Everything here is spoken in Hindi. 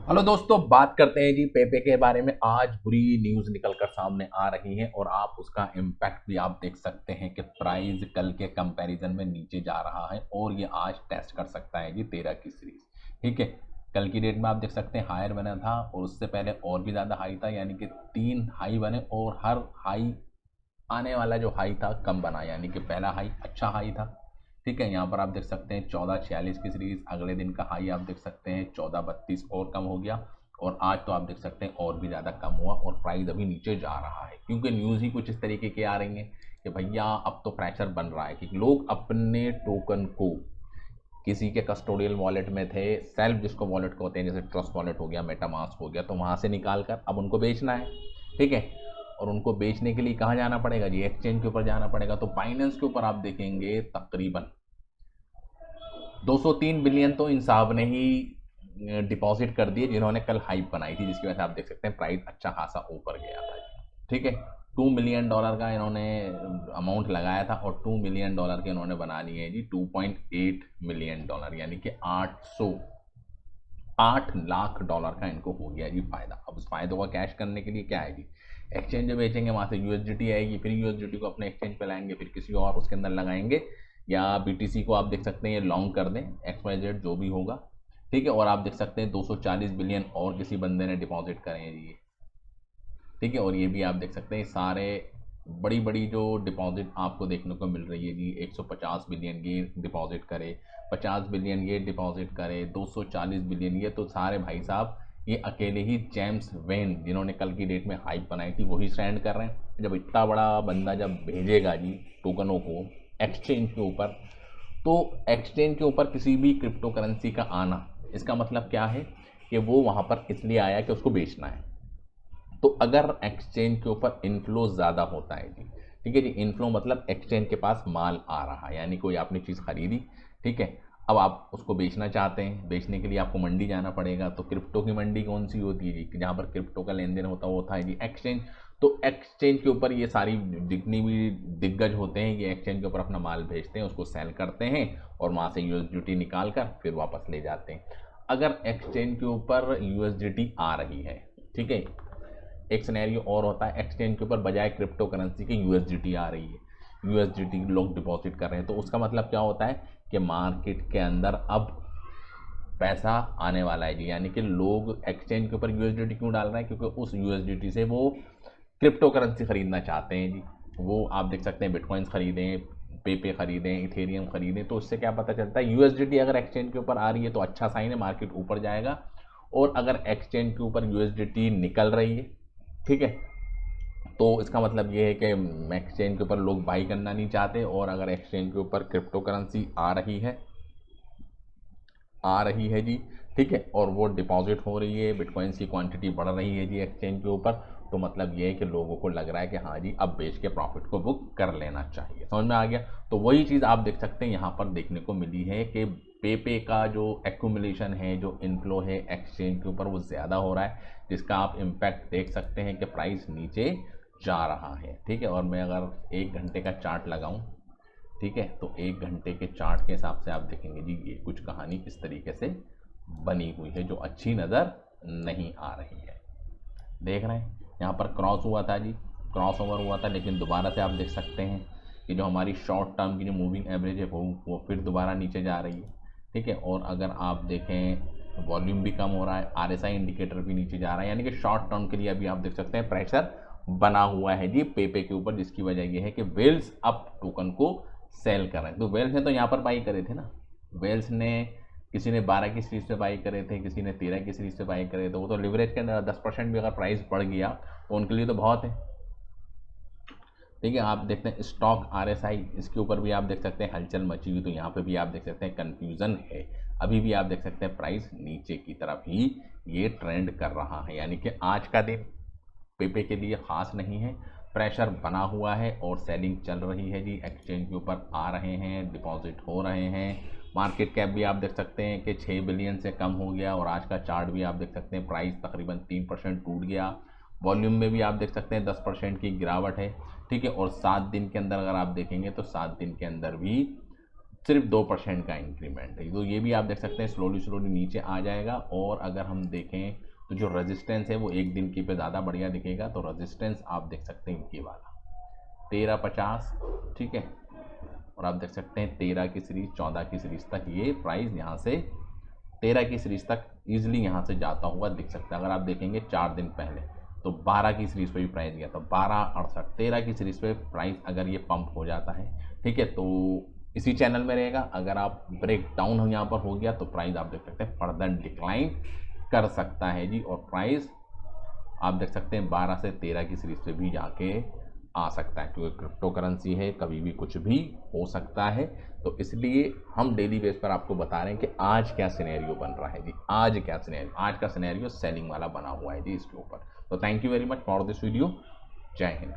हेलो दोस्तों, बात करते हैं जी पेपे के बारे में। आज बुरी न्यूज़ निकल कर सामने आ रही है और आप उसका इम्पैक्ट भी आप देख सकते हैं कि प्राइस कल के कंपैरिजन में नीचे जा रहा है और ये आज टेस्ट कर सकता है जी 13 की सीरीज। ठीक है, कल की डेट में आप देख सकते हैं हायर बना था और उससे पहले और भी ज़्यादा हाई था, यानी कि 3 हाई बने और हर हाई आने वाला जो हाई था कम बना, यानी कि पहला हाई अच्छा हाई था। ठीक है, यहाँ पर आप देख सकते हैं 1446 की सीरीज, अगले दिन का हाई आप देख सकते हैं 1432 और कम हो गया और आज तो आप देख सकते हैं और भी ज़्यादा कम हुआ और प्राइस अभी नीचे जा रहा है क्योंकि न्यूज़ ही कुछ इस तरीके की आ रही है कि भैया अब तो प्रेशर बन रहा है कि लोग अपने टोकन को किसी के कस्टोडियल वॉलेट में थे, सेल्फ जिसको वॉलेट कहते हैं, जैसे ट्रस्ट वॉलेट हो गया, मेटामास्क हो गया, तो वहाँ से निकाल कर अब उनको बेचना है। ठीक है, और उनको बेचने के लिए कहाँ जाना पड़ेगा जी? एक्सचेंज के ऊपर जाना पड़ेगा। तो बाइनेंस के ऊपर आप देखेंगे तकरीबन 203 बिलियन तो इन साहब ने ही डिपॉजिट कर दिए जिन्होंने कल हाइप बनाई थी, जिसकी वजह से आप देख सकते हैं प्राइस अच्छा खासा ऊपर गया था। ठीक है, $2 मिलियन का इन्होंने अमाउंट लगाया था और $2 मिलियन के इन्होंने बना लिए हैं जी $2.8 मिलियन, यानी कि 8 लाख का इनको हो गया जी फायदा। अब उस फायदों का कैश करने के लिए क्या है जी? एक्सचेंज में बेचेंगे, वहाँ से यूएसडीटी आएगी, फिर यूएसडीटी को अपने एक्सचेंज पे लाएंगे, फिर किसी और उसके अंदर लगाएंगे, या बीटीसी को आप देख सकते हैं ये लॉन्ग कर दें, XYZ जो भी होगा। ठीक है, और आप देख सकते हैं 240 बिलियन और किसी बंदे ने डिपॉजिट करे हैं जी। ठीक है, और ये भी आप देख सकते हैं सारे बड़ी बड़ी जो डिपॉजिट आपको देखने को मिल रही है जी, 150 बिलियन ये डिपॉजिट करे, 50 बिलियन ये डिपॉजिट करे, 240 बिलियन ये, तो सारे भाई साहब ये अकेले ही जेम्स वेन जिन्होंने कल की डेट में हाइप बनाई थी वही स्टैंड कर रहे हैं। जब इतना बड़ा बंदा जब भेजेगा जी टोकनों को एक्सचेंज के ऊपर, तो एक्सचेंज के ऊपर किसी भी क्रिप्टो करेंसी का आना, इसका मतलब क्या है कि वो वहाँ पर इसलिए आया कि उसको बेचना है। तो अगर एक्सचेंज के ऊपर इनफ्लो ज़्यादा होता है जी, ठीक है जी, इनफ्लो मतलब एक्सचेंज के पास माल आ रहा है, यानी कोई आपने चीज़ खरीदी, ठीक है, अब आप उसको बेचना चाहते हैं, बेचने के लिए आपको मंडी जाना पड़ेगा। तो क्रिप्टो की मंडी कौन सी होती है जी? जहाँ पर क्रिप्टो का लेन देन होता है वो होता है जी एक्सचेंज। तो एक्सचेंज के ऊपर ये सारी जितनी भी दिग्गज होते हैं ये एक्सचेंज के ऊपर अपना माल भेजते हैं, उसको सेल करते हैं और वहाँ से यूएसडीटी निकाल कर फिर वापस ले जाते हैं। अगर एक्सचेंज के ऊपर यूएसडीटी आ रही है, ठीक है, एक सिनेरियो और होता है एक्सचेंज के ऊपर बजाय क्रिप्टो करेंसी की यूएसडीटी आ रही है, यूएसडीटी लोग डिपॉजिट कर रहे हैं, तो उसका मतलब क्या होता है कि मार्केट के अंदर अब पैसा आने वाला है जी। यानी कि लोग एक्सचेंज के ऊपर यूएसडीटी क्यों डाल रहे हैं? क्योंकि उस यूएसडीटी से वो क्रिप्टो करेंसी खरीदना चाहते हैं जी। वो आप देख सकते हैं बिटकॉइंस खरीदें, पेपे खरीदें, इथेरियम खरीदें, तो उससे क्या पता चलता है? यूएसडीटी अगर एक्सचेंज के ऊपर आ रही है तो अच्छा साइन है, मार्केट ऊपर जाएगा। और अगर एक्सचेंज के ऊपर यूएसडीटी निकल रही है, ठीक है, तो इसका मतलब ये है कि एक्सचेंज के ऊपर लोग बाई करना नहीं चाहते, और अगर एक्सचेंज के ऊपर क्रिप्टो करेंसी आ रही है जी, ठीक है, और वो डिपॉजिट हो रही है, बिटकॉइंस की क्वांटिटी बढ़ रही है जी एक्सचेंज के ऊपर, तो मतलब ये है कि लोगों को लग रहा है कि हाँ जी अब बेच के प्रॉफिट को बुक कर लेना चाहिए। समझ में आ गया? तो वही चीज़ आप देख सकते हैं यहाँ पर देखने को मिली है कि पेपे का जो एक्यूमुलेशन है, जो इनफ्लो है एक्सचेंज के ऊपर, वो ज़्यादा हो रहा है, जिसका आप इम्पैक्ट देख सकते हैं कि प्राइस नीचे जा रहा है। ठीक है, और मैं अगर 1 घंटे का चार्ट लगाऊं, ठीक है, तो 1 घंटे के चार्ट के हिसाब से आप देखेंगे जी ये कुछ कहानी इस तरीके से बनी हुई है जो अच्छी नज़र नहीं आ रही है। देख रहे हैं यहाँ पर क्रॉस हुआ था जी, क्रॉस ओवर हुआ था, लेकिन दोबारा से आप देख सकते हैं कि जो हमारी शॉर्ट टर्म की जो मूविंग एवरेज है वो फिर दोबारा नीचे जा रही है। ठीक है, और अगर आप देखें वॉल्यूम भी कम हो रहा है, आरएसआई इंडिकेटर भी नीचे जा रहा है, यानी कि शॉर्ट टर्म के लिए अभी आप देख सकते हैं प्रेशर बना हुआ है जी पेपे के ऊपर, जिसकी वजह ये है कि वेल्स अब टोकन को सेल कर रहे हैं। तो वेल्स ने तो यहाँ पर बाई करे थे ना, वेल्स ने, किसी ने 12 की सीरीज पे बाई करे थे, किसी ने 13 की सीरीज पे बाई करे, तो वो तो लिवरेज के अंदर 10% भी अगर प्राइस बढ़ गया तो उनके लिए तो बहुत है। ठीक है, आप देखते हैं स्टॉक आरएसआई, इसके ऊपर भी आप देख सकते हैं हलचल मची हुई, तो यहाँ पे भी आप देख सकते हैं कन्फ्यूज़न है। अभी भी आप देख सकते हैं प्राइस नीचे की तरफ ही ये ट्रेंड कर रहा है, यानी कि आज का दिन पेपे के लिए ख़ास नहीं है, प्रेशर बना हुआ है और सेलिंग चल रही है जी, एक्सचेंज के ऊपर आ रहे हैं, डिपॉजिट हो रहे हैं। मार्केट कैप भी आप देख सकते हैं कि 6 बिलियन से कम हो गया, और आज का चार्ट भी आप देख सकते हैं प्राइस तकरीबन 3% टूट गया। वॉल्यूम में भी आप देख सकते हैं 10% की गिरावट है। ठीक है, और 7 दिन के अंदर अगर आप देखेंगे तो 7 दिन के अंदर भी सिर्फ 2% का इंक्रीमेंट है। तो ये भी आप देख सकते हैं स्लोली स्लोली नीचे आ जाएगा। और अगर हम देखें तो जो रेजिस्टेंस है वो एक दिन की पे ज़्यादा बढ़िया दिखेगा। तो रेजिस्टेंस आप देख सकते हैं ये वाला 1350, ठीक है। और आप देख सकते हैं 13 की सीरीज 14 की सीरीज तक ये प्राइस यहाँ से 13 की सीरीज तक ईजिली यहाँ से जाता हुआ दिख सकता है। अगर आप देखेंगे 4 दिन पहले तो 12 की सीरीज पे भी प्राइस गया था 1268। 13 की सीरीज पे प्राइस अगर ये पंप हो जाता है, ठीक है, तो इसी चैनल में रहेगा। अगर आप ब्रेक डाउन यहाँ पर हो गया तो प्राइस आप देख सकते हैं फर्दर डिक्लाइन कर सकता है जी। और प्राइस आप देख सकते हैं 12 से 13 की सीरीज पे भी जाके आ सकता है, क्योंकि क्रिप्टो करेंसी है, कभी भी कुछ भी हो सकता है। तो इसलिए हम डेली बेस पर आपको बता रहे हैं कि आज क्या सिनेरियो बन रहा है जी। आज क्या सिनेरियो, आज का सिनेरियो सेलिंग वाला बना हुआ है जी इसके ऊपर। तो thank you very much for this video. जय हिंद।